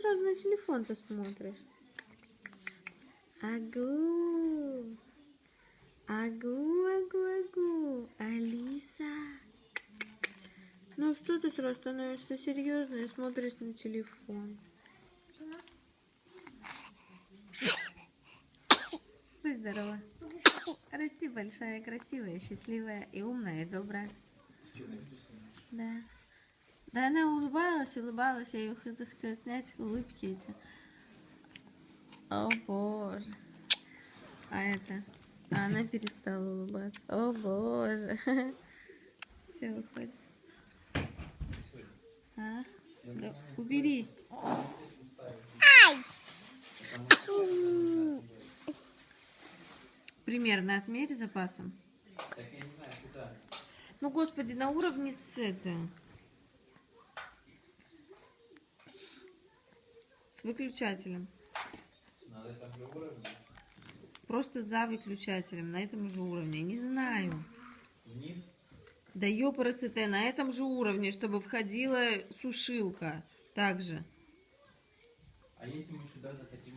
сразу на телефон-то смотришь? Агу. Агу, агу, агу. Алиса. Ну что ты сразу становишься серьезной и смотришь на телефон? Будь здорова. Расти большая, красивая, счастливая и умная, и добрая. Да. Да она улыбалась, улыбалась, я ее захотела снять, улыбки эти. О боже. А она перестала улыбаться. О боже. Все, выходит. А? Да, убери. Примерно отмерь запасом. Ну, господи, на уровне с выключателем. На этом же уровне? Просто за выключателем, на этом же уровне. Не знаю. Вниз? Да ёпарасоте, на этом же уровне, чтобы входила сушилка. Также. А если мы сюда захотим